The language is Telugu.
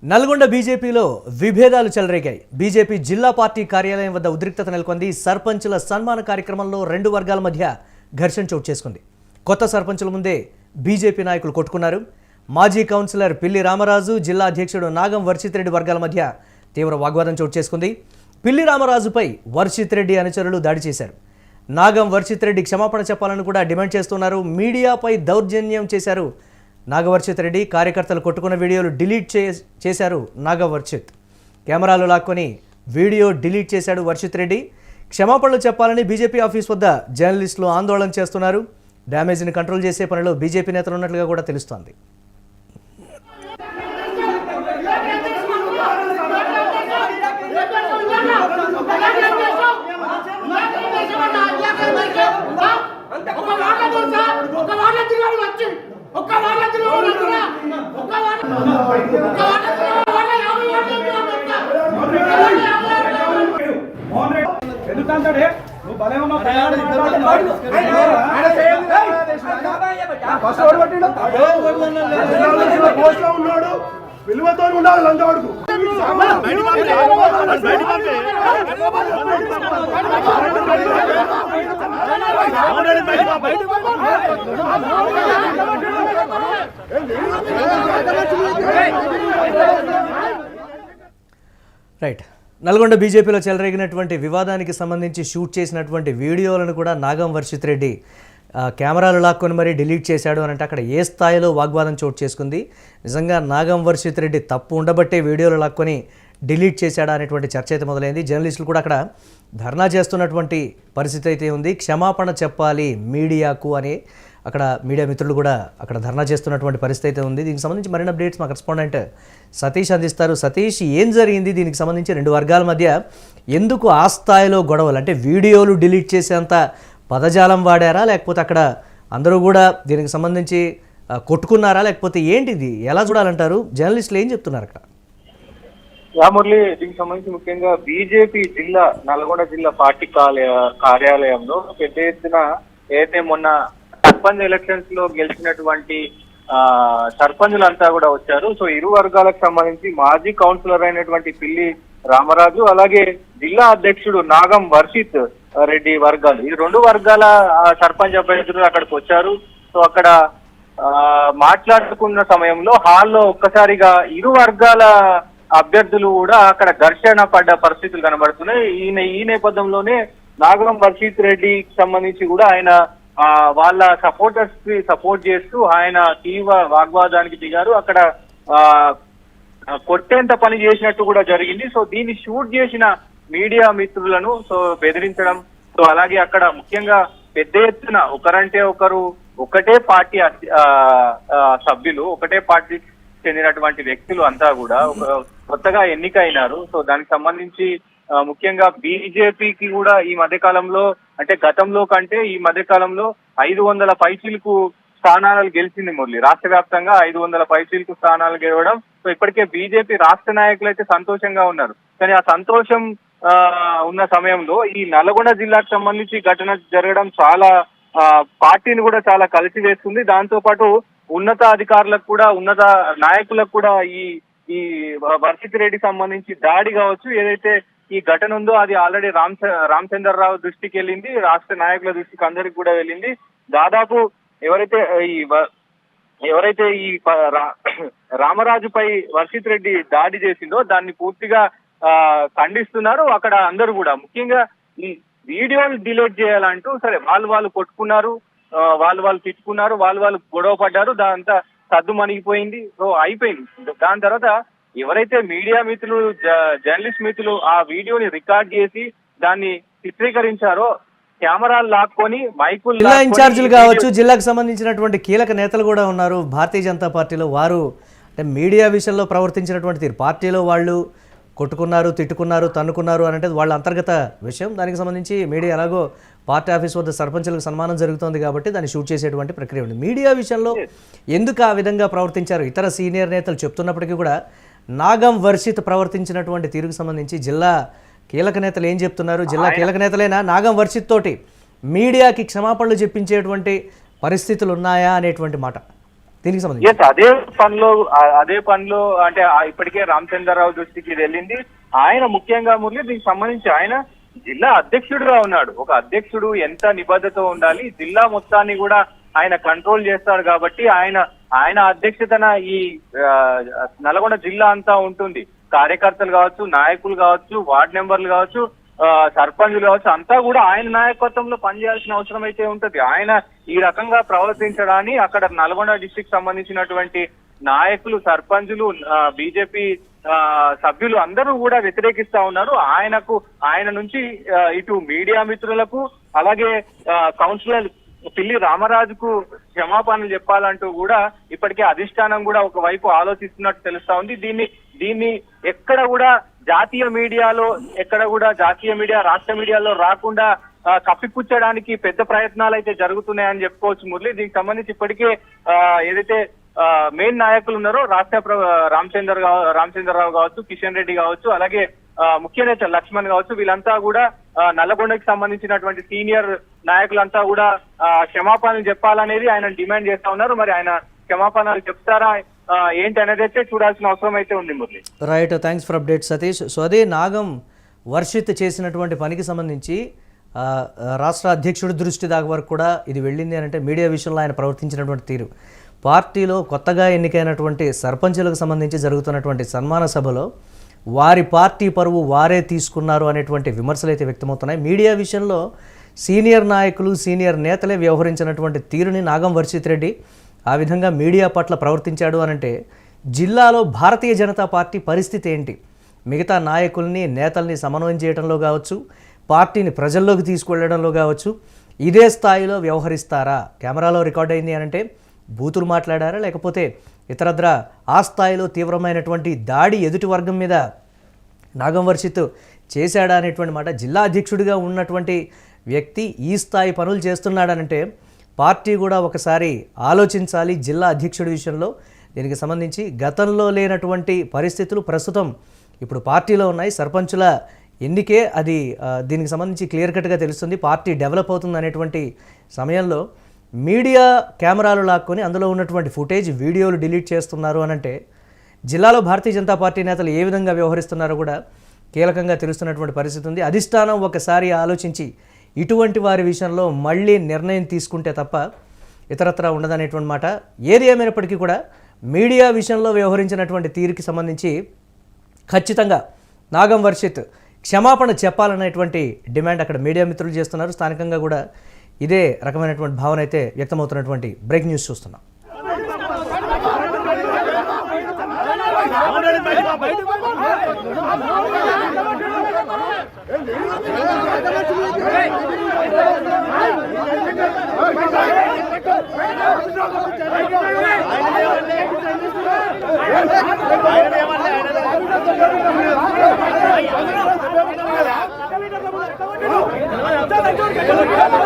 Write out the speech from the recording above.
నల్గొండ బీజేపీలో విభేదాలు చెలరేగాయి. బీజేపీ జిల్లా పార్టీ కార్యాలయం వద్ద ఉద్రిక్తత నెలకొంది. సర్పంచుల సన్మాన కార్యక్రమంలో రెండు వర్గాల మధ్య ఘర్షణ చోటు చేసుకుంది. కొత్త సర్పంచుల ముందే బీజేపీ నాయకులు కొట్టుకున్నారు. మాజీ కౌన్సిలర్ పిల్లి రామరాజు, జిల్లా అధ్యక్షుడు నాగం వర్షిత్ రెడ్డి వర్గాల మధ్య తీవ్ర వాగ్వాదం చోటు చేసుకుంది. పిల్లి రామరాజుపై వర్షిత్ రెడ్డి అనుచరులు దాడి చేశారు. నాగం వర్షిత్ రెడ్డి క్షమాపణ చెప్పాలని కూడా డిమాండ్ చేస్తున్నారు. మీడియాపై దౌర్జన్యం చేశారు నాగవర్షిత్ రెడ్డి. కార్యకర్తలు కొట్టుకున్న వీడియోలు డిలీట్ చేశారు నాగవర్షిత్. కెమెరాలు లాక్కొని వీడియో డిలీట్ చేశాడు వర్షిత్ రెడ్డి. క్షమాపణలు చెప్పాలని బీజేపీ ఆఫీస్ వద్ద జర్నలిస్టులు ఆందోళన చేస్తున్నారు. డ్యామేజ్ని కంట్రోల్ చేసే పనిలో బీజేపీ నేతలు ఉన్నట్లుగా కూడా తెలుస్తోంది. విలువతో ఉండాలి లంచవాడుకు రైట్. నల్గొండ బీజేపీలో చెలరేగినటువంటి వివాదానికి సంబంధించి షూట్ చేసినటువంటి వీడియోలను కూడా నాగం వర్షిత్ రెడ్డి కెమెరాలు లాక్కొని మరీ డిలీట్ చేశాడు అని అంటే అక్కడ ఏ స్థాయిలో వాగ్వాదం చోటు చేసుకుంది. నిజంగా నాగం వర్షిత్ రెడ్డి తప్పు ఉండబట్టే వీడియోలు లాక్కొని డిలీట్ చేశాడా అనేటువంటి చర్చ అయితే మొదలైంది. జర్నలిస్టులు కూడా అక్కడ ధర్నా చేస్తున్నటువంటి పరిస్థితి అయితే ఉంది. క్షమాపణ చెప్పాలి మీడియాకు అని అక్కడ మీడియా మిత్రులు కూడా అక్కడ ధర్నా చేస్తున్నటువంటి పరిస్థితి అయితే ఉంది. దీనికి సంబంధించి మరిన్ని అప్డేట్స్ మా కరెస్పాండెంట్ సతీష్ అందిస్తారు. సతీష్, ఏం జరిగింది? దీనికి సంబంధించి రెండు వర్గాల మధ్య ఎందుకు ఆ స్థాయిలో గొడవలు? అంటే వీడియోలు డిలీట్ చేసేంత పదజాలం వాడారా, లేకపోతే అక్కడ అందరూ కూడా దీనికి సంబంధించి కొట్టుకున్నారా, లేకపోతే ఏంటిది? ఎలా చూడాలంటారు? జర్నలిస్టులు ఏం చెప్తున్నారు అక్కడ? మురళి, దీనికి సంబంధించి ముఖ్యంగా బీజేపీ నల్గొండ జిల్లా పార్టీ కార్యాలయంలో పెద్ద ఎత్తున ఏదైతే మొన్న సర్పంచ్ ఎలక్షన్స్ లో గెలిచినటువంటి సర్పంచులంతా కూడా వచ్చారు. సో ఇరు వర్గాలకు సంబంధించి మాజీ కౌన్సిలర్ అయినటువంటి పిల్లి రామరాజు, అలాగే జిల్లా అధ్యక్షుడు నాగం వర్షిత్ రెడ్డి వర్గాలు, ఈ రెండు వర్గాల సర్పంచ్ అభ్యర్థులు అక్కడికి వచ్చారు. సో అక్కడ మాట్లాడుకున్న సమయంలో హాల్లో ఒక్కసారిగా ఇరు వర్గాల అభ్యర్థులు కూడా అక్కడ ఘర్షణ పడ్డ పరిస్థితులు కనబడుతున్నాయి. ఈ నేపథ్యంలోనే నాగం వర్షిత్ రెడ్డికి సంబంధించి కూడా ఆయన వాళ్ళ సపోర్టర్స్ కి సపోర్ట్ చేస్తూ ఆయన తీవ్ర వాగ్వాదానికి దిగారు. అక్కడ కొట్టేంత పని చేసినట్టు కూడా జరిగింది. సో దీన్ని షూట్ చేసిన మీడియా మిత్రులను బెదిరించడం, అలాగే అక్కడ ముఖ్యంగా పెద్ద ఎత్తున ఒకరంటే ఒకరు ఒకటే పార్టీ సభ్యులు, ఒకటే పార్టీ చెందినటువంటి వ్యక్తులు అంతా కూడా కొత్తగా ఎన్నికైనారు. సో దానికి సంబంధించి ముఖ్యంగా బీజేపీకి కూడా ఈ మధ్య కాలంలో, అంటే గతంలో కంటే ఈ మధ్య కాలంలో 500 పైచీలకు స్థానాలు గెలిచింది మురళి. రాష్ట్ర వ్యాప్తంగా 500 పైచీలకు స్థానాలు గెలవడం. సో ఇప్పటికే బీజేపీ రాష్ట్ర నాయకులు అయితే సంతోషంగా ఉన్నారు. కానీ ఆ సంతోషం ఉన్న సమయంలో ఈ నల్గొండ జిల్లాకు సంబంధించి ఘటన జరగడం చాలా పార్టీని కూడా చాలా కలిసి వేస్తుంది. దాంతో పాటు ఉన్నత అధికారులకు కూడా, ఉన్నత నాయకులకు కూడా ఈ వర్షిత్ రెడ్డి సంబంధించి దాడి కావచ్చు, ఏదైతే ఈ ఘటన ఉందో అది ఆల్రెడీ రామచంద్రరావు దృష్టికి వెళ్ళింది, రాష్ట్ర నాయకుల దృష్టికి అందరికి కూడా వెళ్ళింది. దాదాపు ఎవరైతే ఈ రామరాజుపై వర్షిత్ రెడ్డి దాడి చేసిందో దాన్ని పూర్తిగా ఖండిస్తున్నారు అక్కడ అందరూ కూడా. ముఖ్యంగా ఈ వీడియోలు డిలీట్ చేయాలంటూ సరే వాళ్ళు కొట్టుకున్నారు, వాళ్ళు తిట్టుకున్నారు, వాళ్ళు గొడవ పడ్డారు, దాంతా సద్దు మణిగిపోయింది. సో అయిపోయింది. దాని తర్వాత ఎవరైతే మీడియా మిత్రులు, జర్నలిస్ట్ మిత్రులు ఆ వీడియోని రికార్డ్ చేసి దాన్ని చిత్రీకరించారో కెమెరాలు లాక్కొని మైకులు, జిల్లా ఇన్ఛార్జీలు కావచ్చు, జిల్లాకు సంబంధించినటువంటి కీలక నేతలు కూడా ఉన్నారు భారతీయ జనతా పార్టీలో. వారు అంటే మీడియా విషయంలో ప్రవర్తించినటువంటి తీరు, పార్టీలో వాళ్ళు కొట్టుకున్నారు, తిట్టుకున్నారు, తన్నుకున్నారు అని అంటే వాళ్ళ అంతర్గత విషయం. దానికి సంబంధించి మీడియా ఎలాగో పార్టీ ఆఫీస్ వద్ద సర్పంచులకు సన్మానం జరుగుతోంది కాబట్టి దాన్ని షూట్ చేసేటువంటి ప్రక్రియ ఉంది. మీడియా విషయంలో ఎందుకు ఆ విధంగా ప్రవర్తించారు? ఇతర సీనియర్ నేతలు చెప్తున్నప్పటికీ కూడా నాగం వర్షిత్ ప్రవర్తించినటువంటి తీరుకు సంబంధించి జిల్లా కీలక నేతలు ఏం చెప్తున్నారు? జిల్లా కీలక నేతలైనా నాగం వర్షిత్ తోటి మీడియాకి క్షమాపణలు చెప్పించేటువంటి పరిస్థితులు ఉన్నాయా అనేటువంటి మాట దీనికి సంబంధించి ఎస్, అదే పనిలో అంటే ఇప్పటికే రామచంద్రరావు దృష్టికి ఇది వెళ్ళింది. ఆయన ముఖ్యంగా మురళి దీనికి సంబంధించి ఆయన జిల్లా అధ్యక్షుడిగా ఉన్నాడు. ఒక అధ్యక్షుడు ఎంత నిబద్ధత ఉండాలి, జిల్లా మొత్తాన్ని కూడా ఆయన కంట్రోల్ చేస్తాడు కాబట్టి ఆయన అధ్యక్షతన ఈ నల్గొండ జిల్లా అంతా ఉంటుంది. కార్యకర్తలు కావచ్చు, నాయకులు కావచ్చు, వార్డు మెంబర్లు కావచ్చు, సర్పంచులు కావచ్చు, అంతా కూడా ఆయన నాయకత్వంలో పనిచేయాల్సిన అవసరం అయితే ఉంటది. ఆయన ఈ రకంగా ప్రవర్తించడాన్ని అక్కడ నల్గొండ డిస్ట్రిక్ట్ సంబంధించినటువంటి నాయకులు, సర్పంచులు, బీజేపీ సభ్యులు అందరూ కూడా వ్యతిరేకిస్తా ఉన్నారు. ఆయన నుంచి ఇటు మీడియా మిత్రులకు అలాగే కౌన్సిలర్ పిల్లి రామరాజుకు క్షమాపణలు చెప్పాలంటూ కూడా ఇప్పటికే అధిష్టానం కూడా ఒకవైపు ఆలోచిస్తున్నట్టు తెలుస్తా ఉంది. దీన్ని ఎక్కడ కూడా జాతీయ మీడియా రాష్ట్ర మీడియాలో రాకుండా కప్పిపుచ్చడానికి పెద్ద ప్రయత్నాలు అయితే జరుగుతున్నాయని చెప్పుకోవచ్చు మురళి. దీనికి సంబంధించి ఇప్పటికే ఏదైతే మెయిన్ నాయకులు ఉన్నారో రామచంద్రరావు కావచ్చు, కిషన్ రెడ్డి కావచ్చు, అలాగే ముఖ్య నేత లక్ష్మణ్ కావచ్చు, వీళ్ళంతా కూడా నల్లగొండకి సంబంధించినటువంటి సీనియర్ నాయకులంతా కూడా క్షమాపణలు చెప్పాలనేది ఆయన డిమాండ్ చేస్తా ఉన్నారు. మరి ఆయన క్షమాపణలు చెప్తారా ఏంటి అనేది అయితే చూడాల్సిన అవసరం అయితే ఉంది Murali. Right, thanks for update Satish. So అదే నాగం వర్షిత్ చేసినటువంటి పనికి సంబంధించి రాష్ట్ర అధ్యక్షుడి దృష్టి దాకా వరకు కూడా ఇది వెళ్ళింది అని అంటే మీడియా విషయంలో ఆయన ప్రవర్తించినటువంటి తీరు, పార్టీలో కొత్తగా ఎన్నికైనటువంటి సర్పంచులకు సంబంధించి జరుగుతున్నటువంటి సన్మాన సభలో వారి పార్టీ పరువు వారే తీసుకున్నారు అనేటువంటి విమర్శలు అయితే వ్యక్తమవుతున్నాయి. మీడియా విషయంలో సీనియర్ నాయకులు, సీనియర్ నేతలే వ్యవహరించినటువంటి తీరుని నాగం వర్షిత్ రెడ్డి ఆ విధంగా మీడియా పట్ల ప్రవర్తించాడు అనంటే జిల్లాలో భారతీయ జనతా పార్టీ పరిస్థితి ఏంటి? మిగతా నాయకుల్ని, నేతల్ని సమన్వయం చేయడంలో కావచ్చు, పార్టీని ప్రజల్లోకి తీసుకువెళ్ళడంలో కావచ్చు, ఇదే స్థాయిలో వ్యవహరిస్తారా? కెమెరాలో రికార్డ్ అయింది అనంటే బూతులు మాట్లాడారా, లేకపోతే ఇతరత్ర ఆ స్థాయిలో తీవ్రమైనటువంటి దాడి ఎదుటి వర్గం మీద నాగం వర్షిత్ చేశాడా అనేటువంటి మాట. జిల్లా అధ్యక్షుడిగా ఉన్నటువంటి వ్యక్తి ఈ స్థాయి పనులు చేస్తున్నాడనంటే పార్టీ కూడా ఒకసారి ఆలోచించాలి జిల్లా అధ్యక్షుడి విషయంలో. దీనికి సంబంధించి గతంలో లేనటువంటి పరిస్థితులు ప్రస్తుతం ఇప్పుడు పార్టీలో ఉన్నాయి. సర్పంచుల ఎన్నికే అది దీనికి సంబంధించి క్లియర్ కట్గా తెలుస్తుంది. పార్టీ డెవలప్ అవుతుంది అనేటువంటి సమయంలో మీడియా కెమెరాలు లాక్కొని అందులో ఉన్నటువంటి ఫుటేజ్, వీడియోలు డిలీట్ చేస్తున్నారు అనంటే జిల్లాలో భారతీయ జనతా పార్టీ నేతలు ఏ విధంగా వ్యవహరిస్తున్నారో కూడా కీలకంగా తెలుస్తున్నటువంటి పరిస్థితి ఉంది. అధిష్టానం ఒకసారి ఆలోచించి ఇటువంటి వారి విషయంలో మళ్ళీ నిర్ణయం తీసుకుంటే తప్ప ఇతరత్రా ఉండదనేటువంటి మాట. ఏది ఏమైనప్పటికీ కూడా మీడియా విషయంలో వ్యవహరించినటువంటి తీరుకి సంబంధించి ఖచ్చితంగా నాగం వర్షిత్ క్షమాపణ చెప్పాలనేటువంటి డిమాండ్ అక్కడ మీడియా మిత్రులు చేస్తున్నారు. స్థానికంగా కూడా ఇదే రకమైనటువంటి భావన అయితే వ్యక్తమవుతున్నటువంటి బ్రేక్ న్యూస్ చూస్తున్నాం. ఆయన